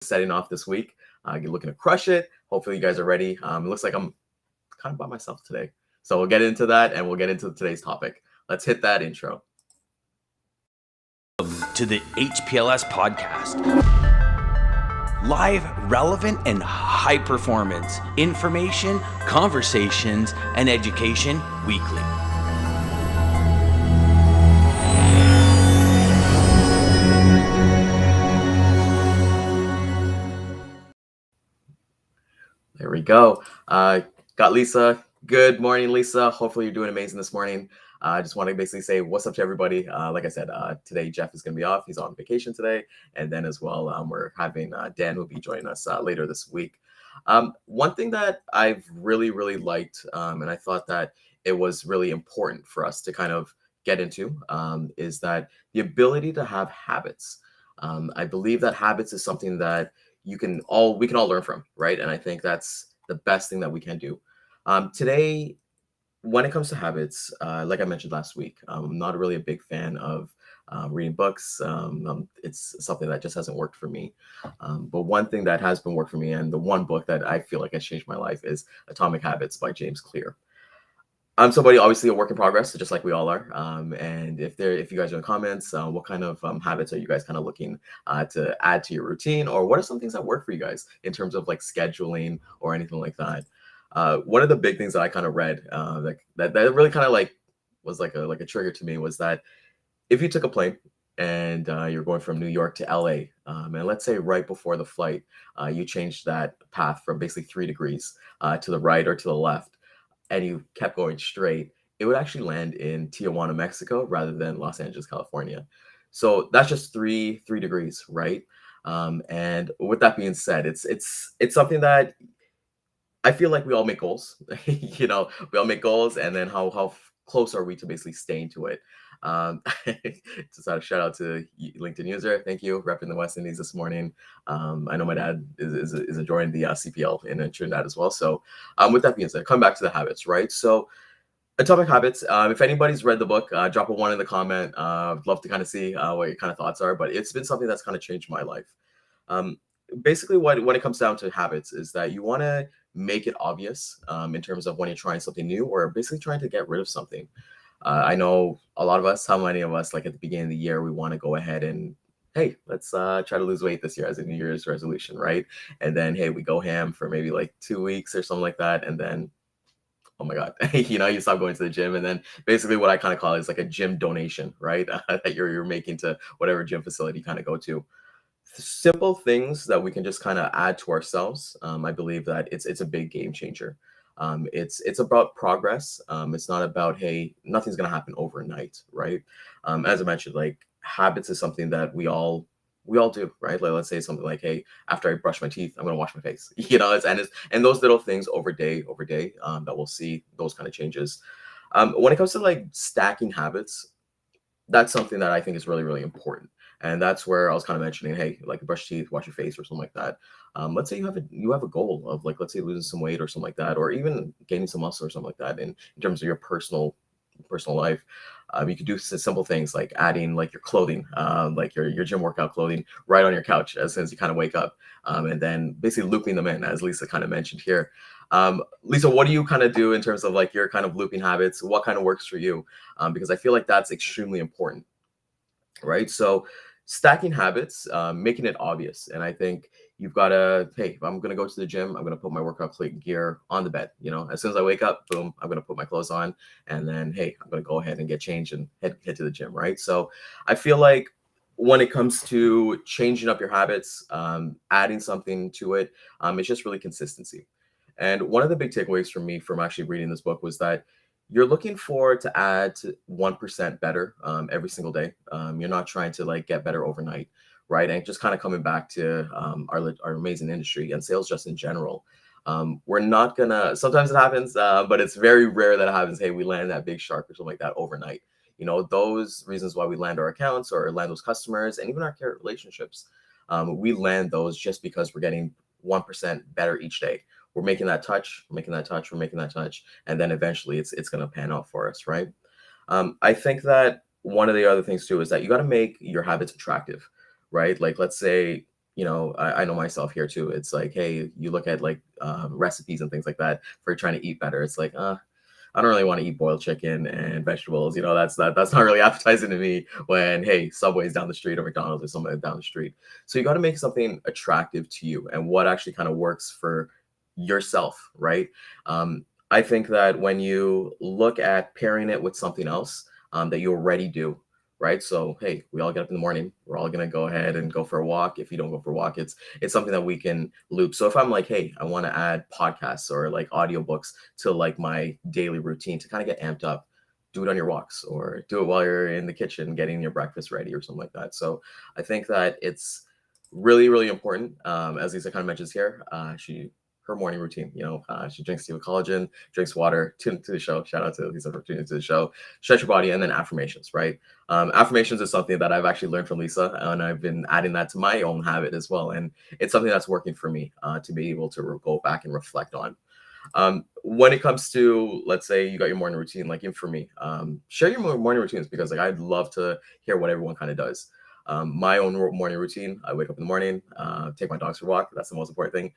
setting off this week. You're looking to crush it. Hopefully, you guys are ready. It looks like I'm kind of by myself today. So we'll get into that and we'll get into today's topic. Let's hit that intro. To the HPLS podcast. Live, relevant, and high performance information, conversations, and education weekly. There we go. Got Lisa. Good morning, Lisa. Hopefully you're doing amazing this morning. I just want to basically say what's up to everybody. Like I said, today Jeff is going to be off. He's on vacation today. And then as well, we're having Dan who will be joining us later this week. One thing that I've really liked, and I thought that it was really important for us to kind of get into, is that the ability to have habits. I believe that habits is something that we can all learn from, right? And I think that's the best thing that we can do. Today, when it comes to habits, like I mentioned last week, I'm not really a big fan of reading books. It's something that just hasn't worked for me. But one thing that has been worked for me, and the one book that I feel like has changed my life, is Atomic Habits by James Clear. I'm somebody obviously a work in progress, just like we all are. And if you guys are in the comments, what kind of habits are you guys kind of looking to add to your routine, or what are some things that work for you guys in terms of like scheduling or anything like that? One of the big things that I kind of read that really kind of like was like a trigger to me was that if you took a plane and you're going from New York to LA, and let's say right before the flight, you changed that path from basically 3 degrees to the right or to the left, and you kept going straight, it would actually land in Tijuana, Mexico, rather than Los Angeles, California. So that's just three degrees, right? And with that being said, it's something that I feel like we all make goals. We all make goals, and then how close are we to basically staying to it? Just a shout out to LinkedIn user. Thank you, repping the West Indies this morning. I know my dad is enjoying the CPL in Trinidad as well. So with that being said, come back to the habits, right? So Atomic Habits. If anybody's read the book, drop a 1 in the comment. I'd love to kind of see what your kind of thoughts are. But it's been something that's kind of changed my life. Basically, when it comes down to habits, is that you want to make it obvious in terms of when you're trying something new, or basically trying to get rid of something. I know a lot of us, how many of us, like at the beginning of the year, we want to go ahead and, hey, let's try to lose weight this year as a New Year's resolution, right? And then, hey, we go ham for maybe like 2 weeks or something like that. And then, oh my God, you stop going to the gym. And then basically what I kind of call it is like a gym donation, right? That you're making to whatever gym facility you kind of go to. Simple things that we can just kind of add to ourselves. I believe that it's a big game changer. It's about progress. It's not about, hey, nothing's gonna happen overnight, right? As I mentioned, like habits is something that we all do, right? Like let's say something like, hey, after I brush my teeth, I'm gonna wash my face. And those little things over day, that we'll see those kind of changes. When it comes to like stacking habits, that's something that I think is really important. And that's where I was kind of mentioning, hey, like brush your teeth, wash your face, or something like that. Let's say you have a goal of like, let's say losing some weight or something like that, or even gaining some muscle or something like that. In terms of your personal life, you could do simple things like adding like your clothing, like your gym workout clothing, right on your couch as soon as you kind of wake up, and then basically looping them in, as Lisa kind of mentioned here. Lisa, what do you kind of do in terms of like your kind of looping habits? What kind of works for you? Because I feel like that's extremely important, right? So stacking habits, making it obvious. And I think you've got to, hey, if I'm going to go to the gym, I'm going to put my workout gear on the bed. As soon as I wake up, boom, I'm going to put my clothes on. And then, hey, I'm going to go ahead and get changed and head to the gym, right? So I feel like when it comes to changing up your habits, adding something to it, it's just really consistency. And one of the big takeaways for me from actually reading this book was that you're looking for to add 1% better every single day. You're not trying to like get better overnight, right? And just kind of coming back to our amazing industry and sales just in general. We're not gonna, sometimes it happens, but it's very rare that it happens. Hey, we land that big shark or something like that overnight. Those reasons why we land our accounts or land those customers and even our care relationships, we land those just because we're getting 1% better each day. We're making that touch, and then eventually it's going to pan out for us, right? I think that one of the other things too is that you got to make your habits attractive, right? Like let's say I know myself here too. It's like, hey, you look at like recipes and things like that for trying to eat better. It's like, I don't really want to eat boiled chicken and vegetables. That's not really appetizing to me when, hey, Subway's down the street or McDonald's or something down the street. So you got to make something attractive to you and what actually kind of works for yourself, right? I think that when you look at pairing it with something else that you already do, right? So hey, we all get up in the morning. We're all gonna go ahead and go for a walk. If you don't go for a walk, it's something that we can loop. So if I'm like, hey, I want to add podcasts or like audiobooks to like my daily routine to kind of get amped up, do it on your walks or do it while you're in the kitchen getting your breakfast ready or something like that. So I think that it's really, really important. As Lisa kind of mentions here, she her morning routine. She drinks tea with collagen, drinks water. Tune into the show. Shout out to Lisa for tuning into the show. Stretch your body, and then affirmations. Right. Affirmations is something that I've actually learned from Lisa, and I've been adding that to my own habit as well. And it's something that's working for me to be able to go back and reflect on. When it comes to, let's say you got your morning routine, like even for me, share your morning routines because like I'd love to hear what everyone kind of does. My own morning routine, I wake up in the morning, take my dogs for a walk. That's the most important thing.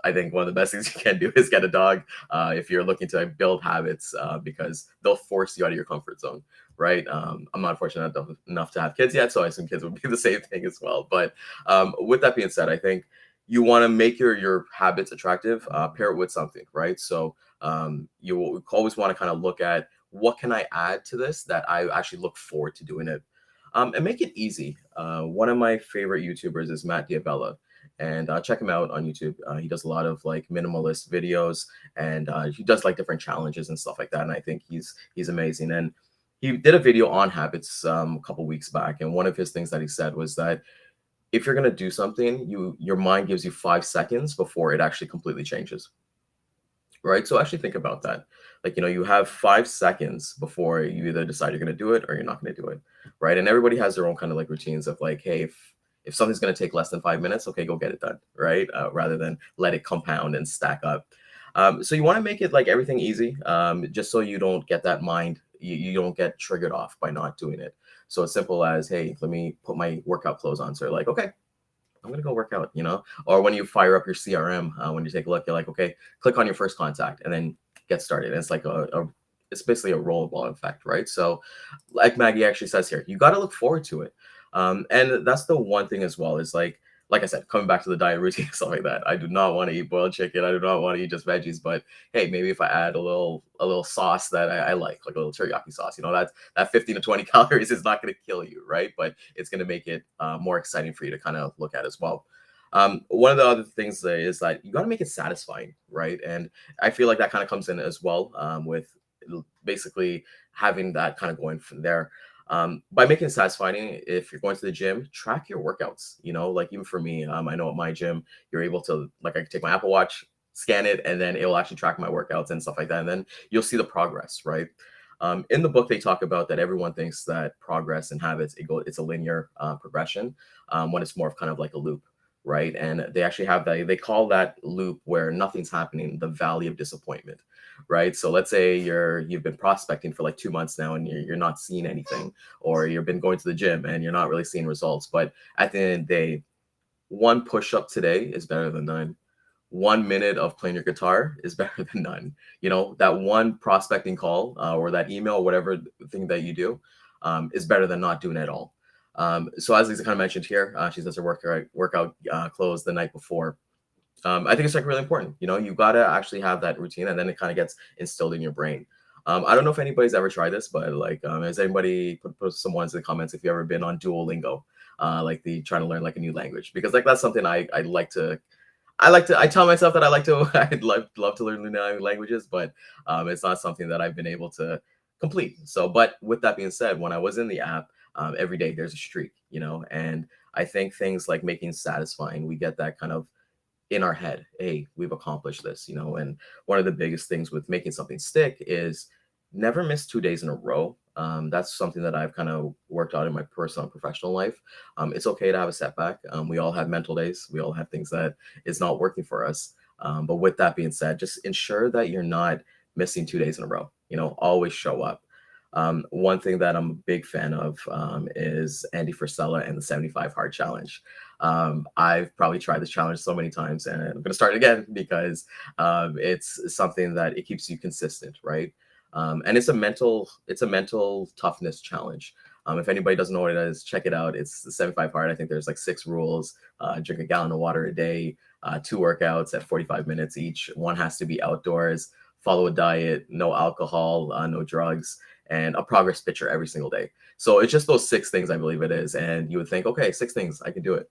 I think one of the best things you can do is get a dog if you're looking to build habits because they'll force you out of your comfort zone, right? I'm not fortunate enough to have kids yet, so I assume kids would be the same thing as well. But with that being said, I think you want to make your habits attractive, pair it with something, right? So you will always want to kind of look at what can I add to this that I actually look forward to doing it, and make it easy. One of my favorite YouTubers is Matt Diabella, and check him out on YouTube. He does a lot of like minimalist videos, and he does like different challenges and stuff like that. And I think he's amazing. And he did a video on habits a couple weeks back, and one of his things that he said was that if you're going to do something, your mind gives you 5 seconds before it actually completely changes, right? So actually think about that. Like, you have 5 seconds before you either decide you're going to do it or you're not going to do it, right? And everybody has their own kind of like routines of like, hey, if something's going to take less than 5 minutes, okay, go get it done, right? Rather than let it compound and stack up. So you want to make it like everything easy, just so you don't get that mind, you don't get triggered off by not doing it. So it's simple as, hey, let me put my workout clothes on. So you're like, okay, I'm gonna go work out. Or when you fire up your CRM, when you take a look, you're like, okay, click on your first contact and then get started. And it's like it's basically a rollerball effect, right? So, like Maggie actually says here, you got to look forward to it. And that's the one thing as well is like I said, coming back to the diet routine and stuff like that. I do not want to eat boiled chicken. I do not want to eat just veggies. But hey, maybe if I add a little sauce that I like a little teriyaki sauce, that 15 to 20 calories is not going to kill you, right? But it's going to make it more exciting for you to kind of look at as well. One of the other things is that you got to make it satisfying, right? And I feel like that kind of comes in as well with basically having that kind of going from there. By making it satisfying, if you're going to the gym, track your workouts. Like even for me, I know at my gym, you're able to, like, I can take my Apple Watch, scan it, and then it'll actually track my workouts and stuff like that. And then you'll see the progress, right? In the book, they talk about that everyone thinks that progress and habits, it's a linear progression, when it's more of kind of like a loop, right? And they actually have that, they call that loop where nothing's happening, the valley of disappointment, right? So let's say you've been prospecting for like 2 months now and you're not seeing anything, or you've been going to the gym and you're not really seeing results. But at the end of the day, one push up today is better than none. 1 minute of playing your guitar is better than none. That one prospecting call or that email, whatever thing that you do, is better than not doing it at all. So as Lisa kind of mentioned here, she says her workout clothes the night before. I think it's like really important. You got to actually have that routine, and then it kind of gets instilled in your brain. I don't know if anybody's ever tried this, but like, has anybody put some ones in the comments if you ever been on Duolingo, like the trying to learn like a new language? Because like that's something I like to. I tell myself that I'd love to learn new languages, but it's not something that I've been able to complete. So, but with that being said, when I was in the app, every day there's a streak, and I think things like making satisfying, we get that kind of in our head, hey, we've accomplished this, and one of the biggest things with making something stick is never miss 2 days in a row. That's something that I've kind of worked out in my personal and professional life. It's okay to have a setback. We all have mental days. We all have things that is not working for us. But with that being said, just ensure that you're not missing 2 days in a row. Always show up. One thing that I'm a big fan of is Andy Frisella and the 75 Hard Challenge. I've probably tried this challenge so many times, and I'm going to start it again because it's something that it keeps you consistent, right? And it's a mental toughness challenge. If anybody doesn't know what it is, check it out. It's the 75 hard. I think there's like 6 rules. Drink a gallon of water a day, 2 workouts at 45 minutes each. One has to be outdoors. Follow a diet, no alcohol, no drugs, and a progress picture every single day. So it's just those 6 things, I believe it is. And you would think, okay, 6 things, I can do it,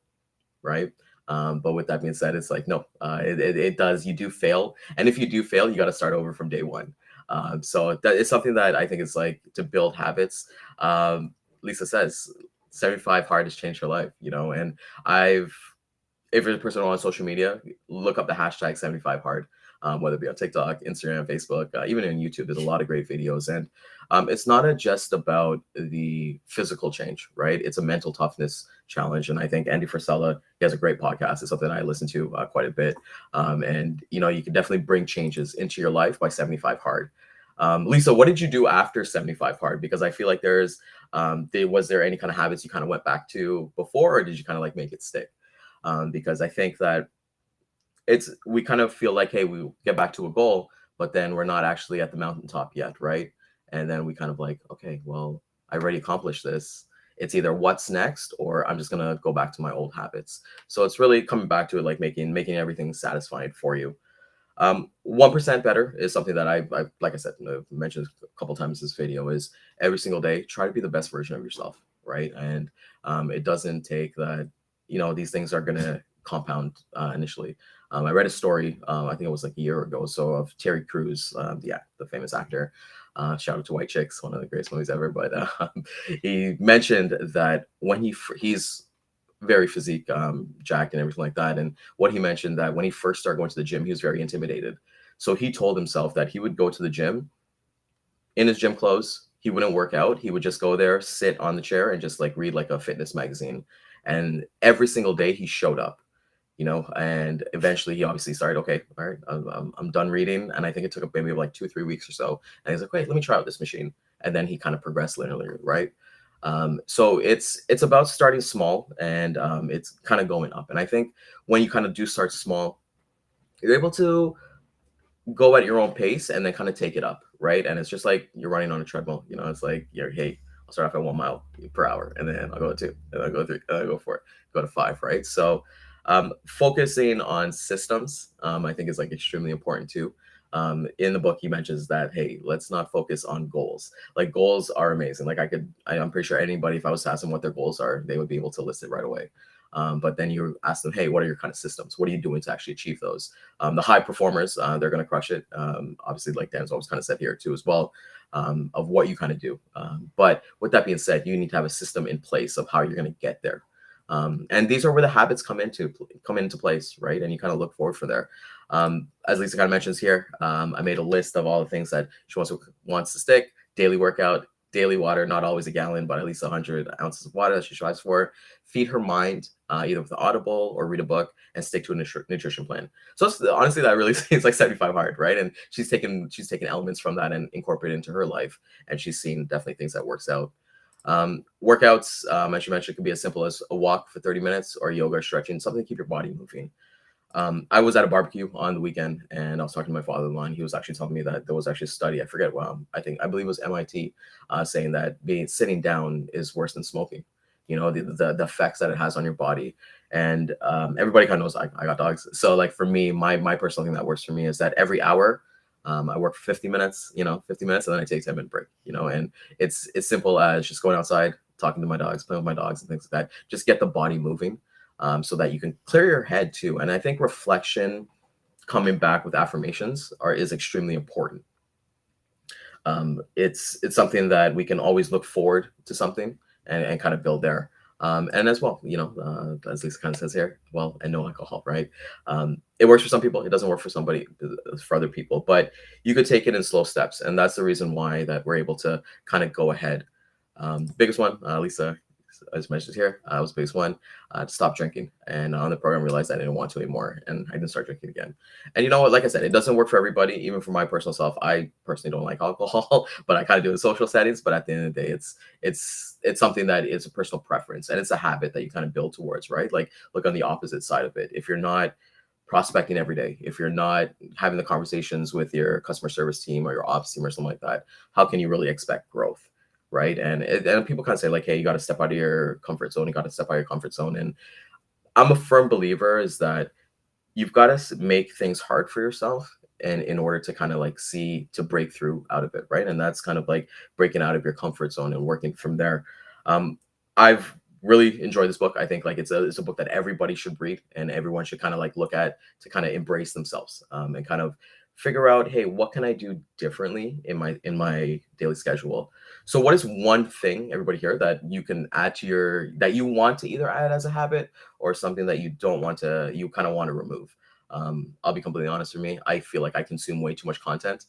right? But with that being said, it's like, no, it does. You do fail. And if you do fail, you got to start over from day one. So that is something that I think is like to build habits. Lisa says 75 hard has changed her life, and if you're a person on social media, look up the hashtag 75 hard, whether it be on TikTok, Instagram, Facebook, even on YouTube. There's a lot of great videos. And it's not just about the physical change, right? It's a mental toughness challenge. And I think Andy Frisella, he has a great podcast. It's something I listen to quite a bit. And, you can definitely bring changes into your life by 75 hard. Lisa, what did you do after 75 hard? Because I feel like was there any kind of habits you kind of went back to before, or did you kind of like make it stick? Because I think that we kind of feel like, hey, we get back to a goal, but then we're not actually at the mountaintop yet, right? And then we kind of like, okay, well, I already accomplished this. It's either what's next, or I'm just gonna go back to my old habits. So it's really coming back to it, like making everything satisfying for you. 1% better is something that I like I said, I've mentioned a couple times in this video, is every single day try to be the best version of yourself, right? And it doesn't take that, these things are gonna compound initially. I read a story, I think it was like a year ago, so of Terry Crews, the famous actor. Shout out to White Chicks, one of the greatest movies ever. But he mentioned that when he's very physique, jacked and everything like that. And what he mentioned, that when he first started going to the gym, he was very intimidated. So he told himself that he would go to the gym in his gym clothes. He wouldn't work out. He would just go there, sit on the chair, and just like read like a fitness magazine. And every single day he showed up, and eventually he obviously started, okay, all right, I'm done reading. And I think it took maybe like 2 or 3 weeks or so. And he's like, wait, let me try out this machine. And then he kind of progressed linearly, right? So it's about starting small, and it's kind of going up. And I think when you kind of do start small, you're able to go at your own pace and then kind of take it up, right? And it's just like you're running on a treadmill. It's like hey, I'll start off at 1 mile per hour, and then I'll go to 2, and I'll go 3, and I'll go 4, go to 5, right? So focusing on systems, I think, is like extremely important too. In the book, he mentions that, hey, let's not focus on goals. Like, goals are amazing. Like, I'm pretty sure anybody, if I was to ask them what their goals are, they would be able to list it right away. But then you ask them, hey, what are your kind of systems? What are you doing to actually achieve those? The high performers, they're going to crush it. Obviously, like Dan's always kind of said here too as well, of what you kind of do. But with that being said, you need to have a system in place of how you're going to get there. And these are where the habits come into place, right? And you kind of look forward for there. As Lisa kind of mentions here, I made a list of all the things that she wants to stick: daily workout, daily water, not always a gallon, but at least 100 ounces of water that she strives for. Feed her mind, either with an Audible or read a book, and stick to a nutrition plan. So honestly, that really seems like 75 hard, right? And she's taken elements from that and incorporated into her life, and she's seen definitely things that works out. Workouts, as you mentioned, could be as simple as a walk for 30 minutes or yoga or stretching, something to keep your body moving. I was at a barbecue on the weekend, and I was talking to my father-in-law, and he was actually telling me that there was actually a study, I forget, I believe it was MIT, saying that sitting down is worse than smoking. The effects that it has on your body. And everybody kind of knows I got dogs. So like for me, my personal thing that works for me is that every hour, I work for 50 minutes, 50 minutes, and then I take a 10-minute break, and it's simple as just going outside, talking to my dogs, playing with my dogs and things like that. Just get the body moving, so that you can clear your head too. And I think reflection, coming back with affirmations, is extremely important. It's something that we can always look forward to something and kind of build there. And as well, as Lisa kind of says here, well, and no alcohol, right? It works for some people. It doesn't work for other people, but you could take it in slow steps. And that's the reason why that we're able to kind of go ahead. Biggest one, Lisa as mentioned here, was base one, to stop drinking. And on the program, I realized I didn't want to anymore, and I didn't start drinking again. And you know what? Like I said, it doesn't work for everybody. Even for my personal self, I personally don't like alcohol, but I kind of do in social settings. But at the end of the day, it's something that is a personal preference, and it's a habit that you kind of build towards, right? Like look on the opposite side of it. If you're not prospecting every day, if you're not having the conversations with your customer service team or your ops team or something like that, how can you really expect growth? Right. And people kind of say, like, hey, you got to step out of your comfort zone. You got to step out of your comfort zone. And I'm a firm believer is that you've got to make things hard for yourself and in order to kind of like see to break through out of it, right? And that's kind of like breaking out of your comfort zone and working from there. I've really enjoyed this book. I think like it's a book that everybody should read and everyone should kind of like look at to kind of embrace themselves, and kind of figure out, hey, what can I do differently in my daily schedule? So what is one thing, everybody here, that you can add to your that you want to either add as a habit or something that you don't want to, you kind of want to remove? I'll be completely honest, for me, I feel like I consume way too much content.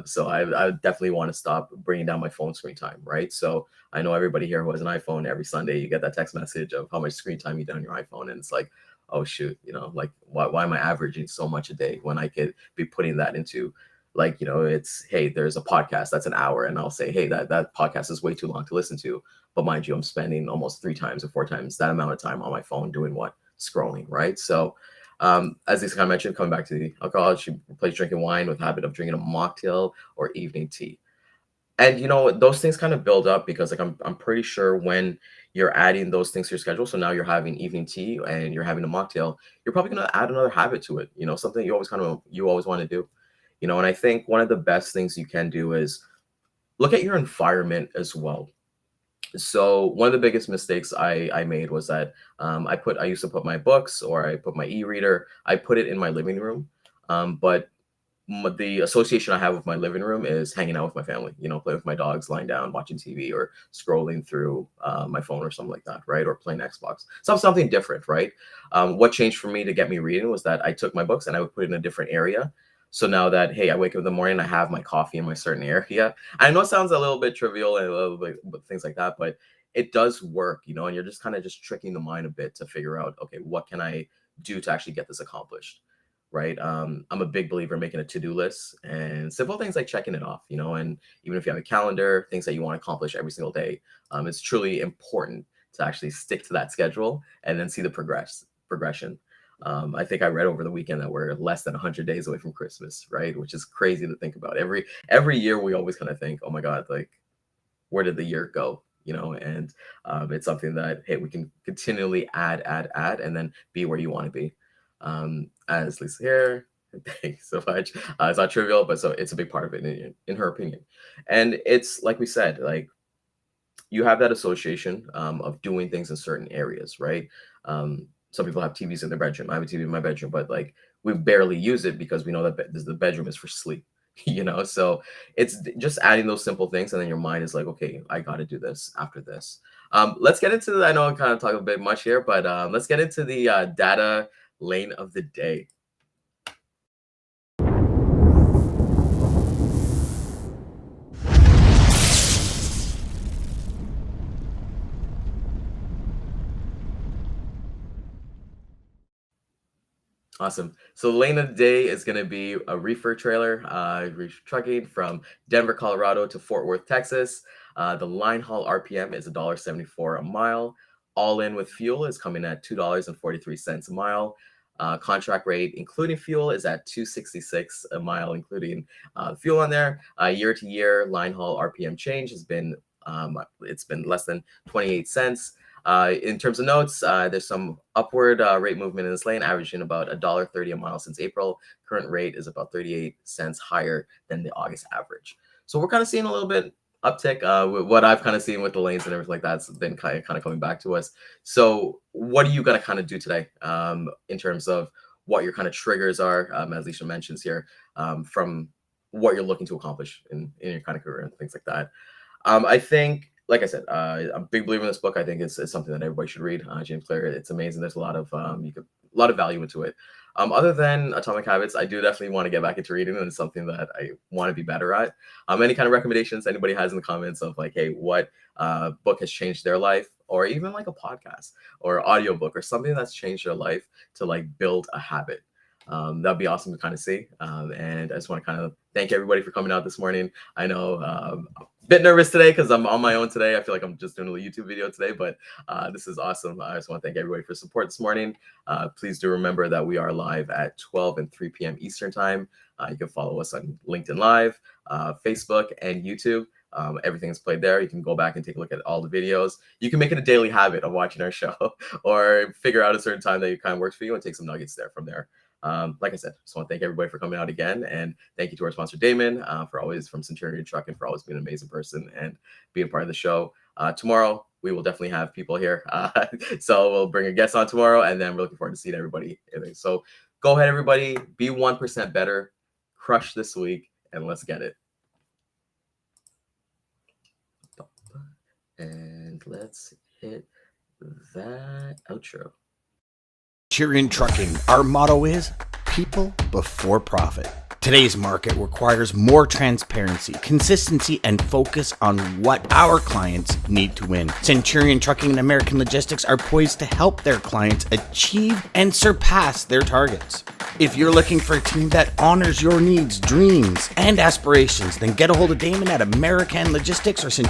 So I definitely want to stop bringing down my phone screen time, right? So I know everybody here who has an iPhone, every Sunday you get that text message of how much screen time you done on your iPhone. And it's like, oh shoot, like why am I averaging so much a day when I could be putting that into, like, it's, hey, there's a podcast that's an hour, and I'll say, hey, that podcast is way too long to listen to. But mind you, I'm spending almost 3 times or 4 times that amount of time on my phone doing what? Scrolling, right? So as Lisa kind of mentioned, coming back to the alcohol, she replaced drinking wine with the habit of drinking a mocktail or evening tea. And those things kind of build up because like I'm pretty sure when you're adding those things to your schedule, so now you're having evening tea and you're having a mocktail, you're probably going to add another habit to it, something you always want to do. And I think one of the best things you can do is look at your environment as well. So one of the biggest mistakes I made was that I used to put my books, or I put my e-reader, I put it in my living room. But the association I have with my living room is hanging out with my family, playing with my dogs, lying down, watching TV, or scrolling through my phone or something like that, right? Or playing Xbox. Something different, right? What changed for me to get me reading was that I took my books and I would put it in a different area. So now that, hey, I wake up in the morning, I have my coffee in my certain area. I know it sounds a little bit trivial and a little bit but things like that, but it does work, and you're just kind of just tricking the mind a bit to figure out, okay, what can I do to actually get this accomplished? Right. I'm a big believer in making a to-do list and simple things like checking it off, and even if you have a calendar, things that you want to accomplish every single day, it's truly important to actually stick to that schedule and then see the progression. I think I read over the weekend that we're less than 100 days away from Christmas, right? Which is crazy to think about. Every year we always kind of think, oh my God, like where did the year go? And it's something that, hey, we can continually add, and then be where you want to be. As Lisa here, thank you so much. It's not trivial, but so it's a big part of it in her opinion. And it's like we said, like you have that association of doing things in certain areas, right? Some people have TVs in their bedroom. I have a TV in my bedroom, but like we barely use it because we know that the bedroom is for sleep. So it's just adding those simple things, and then your mind is like, okay, I got to do this after this. Let's get into I know I'm kind of talking a bit much here, but let's get into the data lane of the day. Awesome. So the lane of the day is going to be a reefer trailer, reefer trucking from Denver, Colorado to Fort Worth, Texas. The line haul RPM is $1.74 a mile. All in with fuel is coming at $2.43 a mile. Contract rate, including fuel, is at $2.66 a mile, including fuel on there. Year to year, line haul RPM change has been it's been less than 28 cents. In terms of notes, there's some upward rate movement in this lane, averaging about $1.30 a mile since April. Current rate is about 38 cents higher than the August average. So we're kind of seeing a little bit uptick. What I've kind of seen with the lanes and everything like that's been kind of coming back to us. So what are you going to kind of do today in terms of what your kind of triggers are, as Alicia mentions here, from what you're looking to accomplish in your kind of career and things like that. I think, like I said, I'm a big believer in this book. I think it's something that everybody should read. James Clear, it's amazing. There's a lot of a lot of value into it. Other than Atomic Habits, I do definitely want to get back into reading, and it's something that I want to be better at. Any kind of recommendations anybody has in the comments of like, hey, what book has changed their life, or even like a podcast or audiobook or something that's changed their life to like build a habit. That'd be awesome to kind of see. And I just want to kind of thank everybody for coming out this morning. I know a bit nervous today because I'm on my own today. I feel like I'm just doing a YouTube video today, but this is awesome. I just want to thank everybody for support this morning. Please do remember that we are live at 12 and 3 p.m. Eastern time. You can follow us on LinkedIn Live, Facebook, and YouTube. Everything is played there. You can go back and take a look at all the videos. You can make it a daily habit of watching our show or figure out a certain time that kind of works for you and take some nuggets there from there. Like I said, just want to thank everybody for coming out again, and thank you to our sponsor Daman for always from Centurion Trucking for always being an amazing person and being part of the show. Tomorrow we will definitely have people here, so we'll bring a guest on tomorrow, and then we're looking forward to seeing everybody. So go ahead, everybody, be 1% better, crush this week, and let's get it. And let's hit that outro. Centurion Trucking, our motto is people before profit. Today's market requires more transparency, consistency, and focus on what our clients need to win. Centurion Trucking and American Logistics are poised to help their clients achieve and surpass their targets. If you're looking for a team that honors your needs, dreams, and aspirations, then get a hold of Daman at American Logistics or Centurion